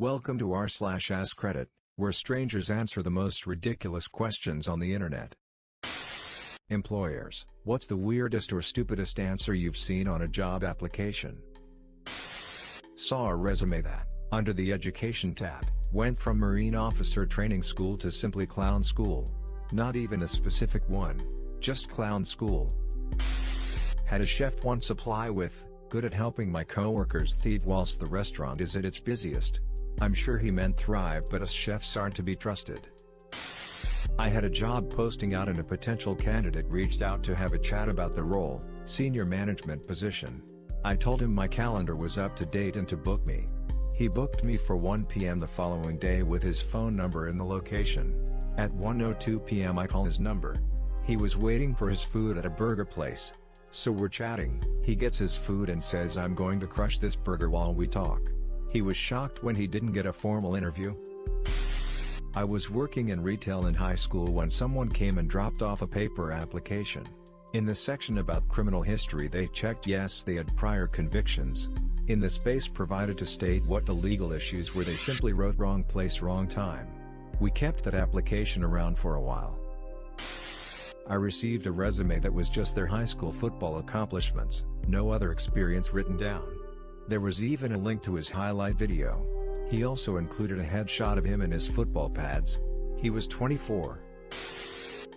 Welcome to r/AskReddit, where strangers answer the most ridiculous questions on the internet. Employers, what's the weirdest or stupidest answer you've seen on a job application? Saw a resume that, under the Education tab, went from Marine Officer Training School to simply Clown School. Not even a specific one, just Clown School. Had a chef once apply with, good at helping my coworkers thieve whilst the restaurant is at its busiest. I'm sure he meant thrive, but us chefs aren't to be trusted. I had a job posting out and a potential candidate reached out to have a chat about the role, senior management position. I told him my calendar was up to date and to book me. He booked me for 1 p.m. the following day with his phone number and the location. At 1:02 p.m. I call his number. He was waiting for his food at a burger place. So we're chatting, he gets his food and says I'm going to crush this burger while we talk. He was shocked when he didn't get a formal interview. I was working in retail in high school when someone came and dropped off a paper application. In the section about criminal history they checked yes they had prior convictions. In the space provided to state what the legal issues were they simply wrote wrong place wrong time. We kept that application around for a while. I received a resume that was just their high school football accomplishments, no other experience written down. There was even a link to his highlight video. He also included a headshot of him in his football pads. He was 24.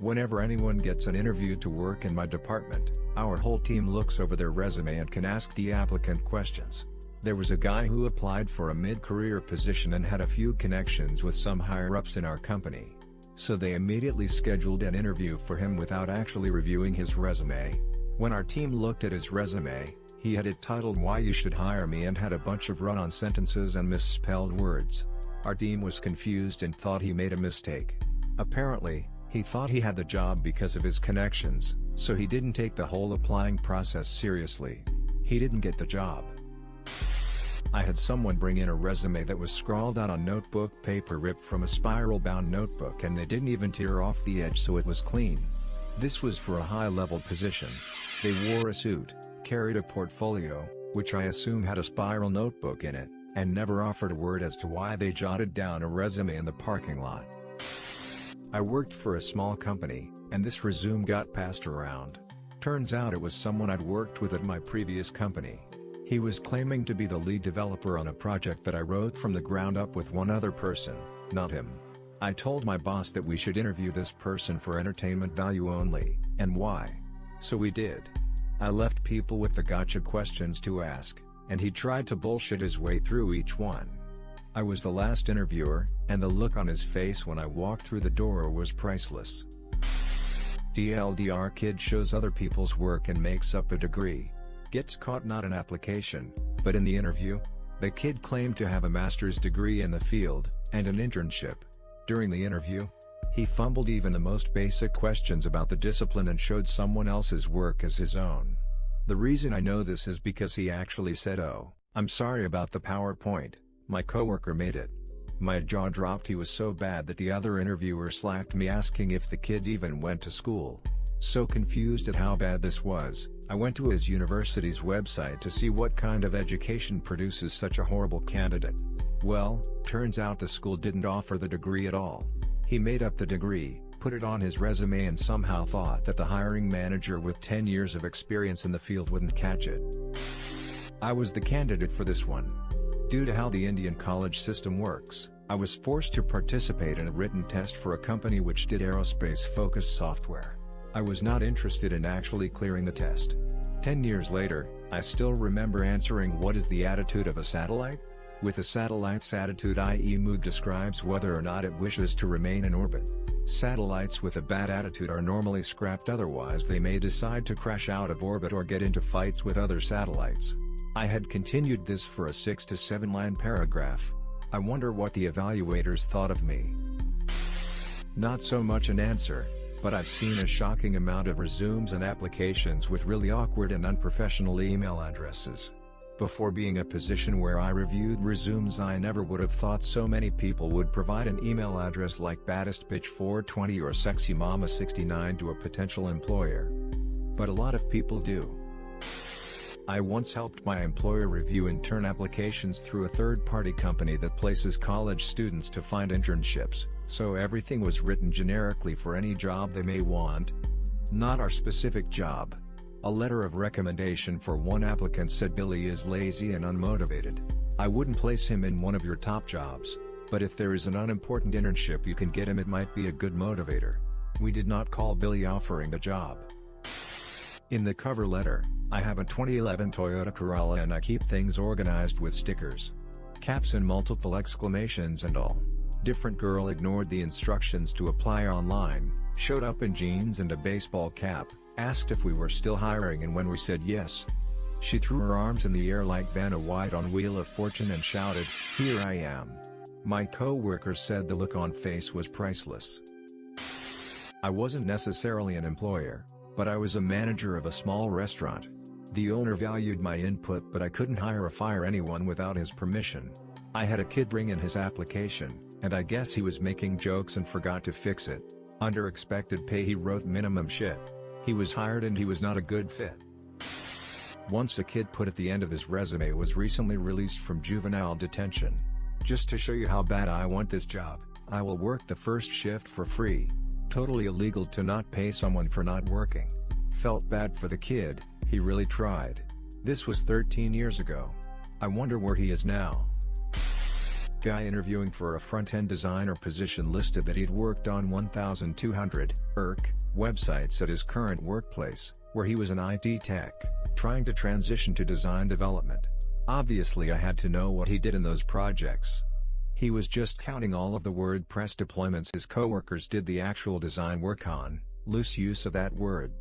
Whenever anyone gets an interview to work in my department, our whole team looks over their resume and can ask the applicant questions. There was a guy who applied for a mid-career position and had a few connections with some higher-ups in our company. So they immediately scheduled an interview for him without actually reviewing his resume. When our team looked at his resume, he had it titled "Why You Should Hire Me" and had a bunch of run-on sentences and misspelled words. Our team was confused and thought he made a mistake. Apparently, he thought he had the job because of his connections, so he didn't take the whole applying process seriously. He didn't get the job. I had someone bring in a resume that was scrawled out on notebook paper ripped from a spiral-bound notebook and they didn't even tear off the edge so it was clean. This was for a high-level position. They wore a suit, carried a portfolio, which I assume had a spiral notebook in it, and never offered a word as to why they jotted down a resume in the parking lot. I worked for a small company, and this resume got passed around. Turns out it was someone I'd worked with at my previous company. He was claiming to be the lead developer on a project that I wrote from the ground up with one other person, not him. I told my boss that we should interview this person for entertainment value only, and why. So we did. I left people with the gotcha questions to ask, and he tried to bullshit his way through each one. I was the last interviewer, and the look on his face when I walked through the door was priceless. TLDR kid shows other people's work and makes up a degree. Gets caught not an application, but in the interview. The kid claimed to have a master's degree in the field, and an internship. During the interview, he fumbled even the most basic questions about the discipline and showed someone else's work as his own. The reason I know this is because he actually said, "Oh, I'm sorry about the PowerPoint, my coworker made it." My jaw dropped. He was so bad that the other interviewer slacked me asking if the kid even went to school. So confused at how bad this was, I went to his university's website to see what kind of education produces such a horrible candidate. Well, turns out the school didn't offer the degree at all. He made up the degree, put it on his resume and somehow thought that the hiring manager with 10 years of experience in the field wouldn't catch it. I was the candidate for this one. Due to how the Indian college system works, I was forced to participate in a written test for a company which did aerospace-focused software. I was not interested in actually clearing the test. 10 years later, I still remember answering "What is the attitude of a satellite?" With a satellite's attitude, i.e. mood, describes whether or not it wishes to remain in orbit. Satellites with a bad attitude are normally scrapped, otherwise they may decide to crash out of orbit or get into fights with other satellites. I had continued this for a 6 to 7 line paragraph. I wonder what the evaluators thought of me. Not so much an answer, but I've seen a shocking amount of resumes and applications with really awkward and unprofessional email addresses. Before being a position where I reviewed resumes, I never would have thought so many people would provide an email address like baddestbitch420 or sexymama69 to a potential employer. But a lot of people do. I once helped my employer review intern applications through a third-party company that places college students to find internships, so everything was written generically for any job they may want. Not our specific job. A letter of recommendation for one applicant said Billy is lazy and unmotivated. I wouldn't place him in one of your top jobs, but if there is an unimportant internship you can get him, it might be a good motivator. We did not call Billy offering the job. In the cover letter, I have a 2011 Toyota Corolla and I keep things organized with stickers, caps and multiple exclamations and all. Different girl ignored the instructions to apply online, showed up in jeans and a baseball cap, asked if we were still hiring, and when we said yes, she threw her arms in the air like Vanna White on Wheel of Fortune and shouted, "Here I am." My co-worker said the look on face was priceless. I wasn't necessarily an employer, but I was a manager of a small restaurant. The owner valued my input, but I couldn't hire or fire anyone without his permission. I had a kid bring in his application, and I guess he was making jokes and forgot to fix it. Under expected pay he wrote minimum shit. He was hired and he was not a good fit. Once a kid put at the end of his resume was recently released from juvenile detention. Just to show you how bad I want this job, I will work the first shift for free. Totally illegal to not pay someone for not working. Felt bad for the kid, he really tried. This was 13 years ago. I wonder where he is now. Guy interviewing for a front-end designer position listed that he'd worked on 1,200 websites at his current workplace, where he was an IT tech, trying to transition to design development. Obviously I had to know what he did in those projects. He was just counting all of the WordPress deployments his coworkers did the actual design work on, loose use of that word.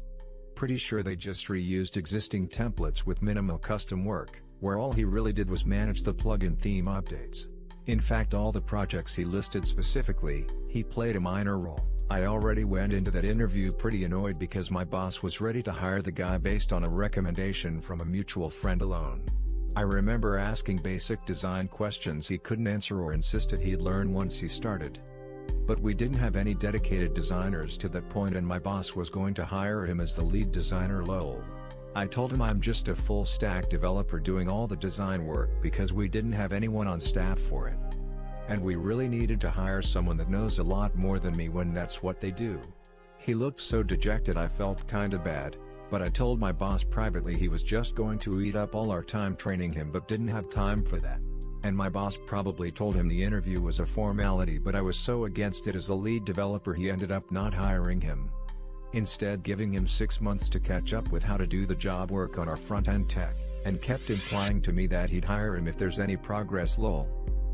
Pretty sure they just reused existing templates with minimal custom work, where all he really did was manage the plugin theme updates. In fact, all the projects he listed specifically, he played a minor role. I already went into that interview pretty annoyed because my boss was ready to hire the guy based on a recommendation from a mutual friend alone. I remember asking basic design questions he couldn't answer or insisted he'd learn once he started. But we didn't have any dedicated designers to that point and my boss was going to hire him as the lead designer. Lol. I told him I'm just a full-stack developer doing all the design work because we didn't have anyone on staff for it. And we really needed to hire someone that knows a lot more than me when that's what they do. He looked so dejected I felt kinda bad, but I told my boss privately he was just going to eat up all our time training him but didn't have time for that. And my boss probably told him the interview was a formality, but I was so against it as a lead developer he ended up not hiring him. Instead giving him 6 months to catch up with how to do the job work on our front-end tech, and kept implying to me that he'd hire him if there's any progress. Lol.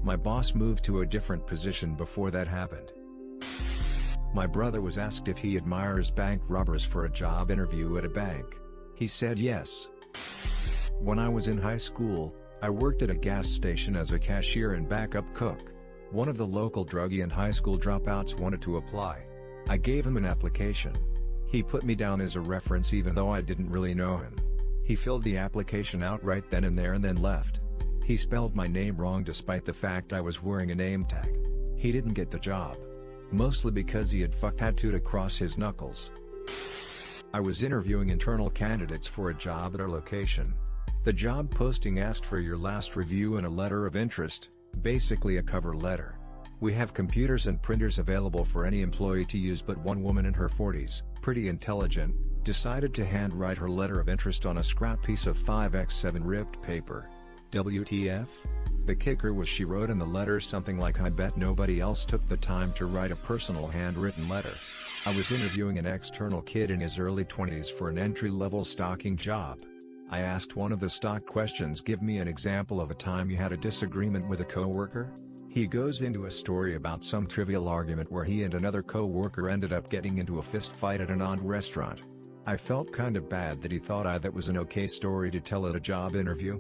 My boss moved to a different position before that happened. My brother was asked if he admires bank robbers for a job interview at a bank. He said yes. When I was in high school, I worked at a gas station as a cashier and backup cook. One of the local druggie and high school dropouts wanted to apply. I gave him an application. He put me down as a reference even though I didn't really know him. He filled the application out right then and there and then left. He spelled my name wrong despite the fact I was wearing a name tag. He didn't get the job. Mostly because he had tattooed across his knuckles. I was interviewing internal candidates for a job at our location. The job posting asked for your last review and a letter of interest, basically a cover letter. We have computers and printers available for any employee to use, but one woman in her 40s, pretty intelligent, decided to handwrite her letter of interest on a scrap piece of 5x7 ripped paper. WTF? The kicker was she wrote in the letter something like, "I bet nobody else took the time to write a personal handwritten letter." I was interviewing an external kid in his early 20s for an entry-level stocking job. I asked one of the stock questions, "Give me an example of a time you had a disagreement with a coworker." He goes into a story about some trivial argument where he and another co-worker ended up getting into a fist fight at an odd restaurant. I felt kind of bad that he thought that was an okay story to tell at a job interview.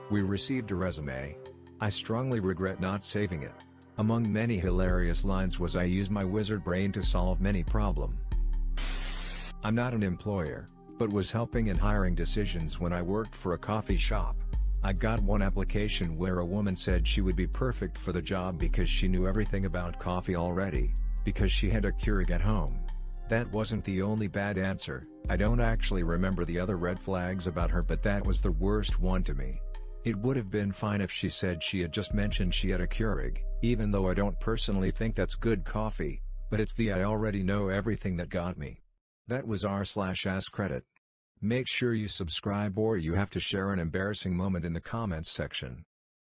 We received a resume. I strongly regret not saving it. Among many hilarious lines was, "I use my wizard brain to solve many problem." I'm not an employer, but was helping in hiring decisions when I worked for a coffee shop. I got one application where a woman said she would be perfect for the job because she knew everything about coffee already, because she had a Keurig at home. That wasn't the only bad answer. I don't actually remember the other red flags about her, but that was the worst one to me. It would have been fine if she said she had just mentioned she had a Keurig, even though I don't personally think that's good coffee, but it's the I already know everything that got me. That was r/AskReddit. Make sure you subscribe or you have to share an embarrassing moment in the comments section.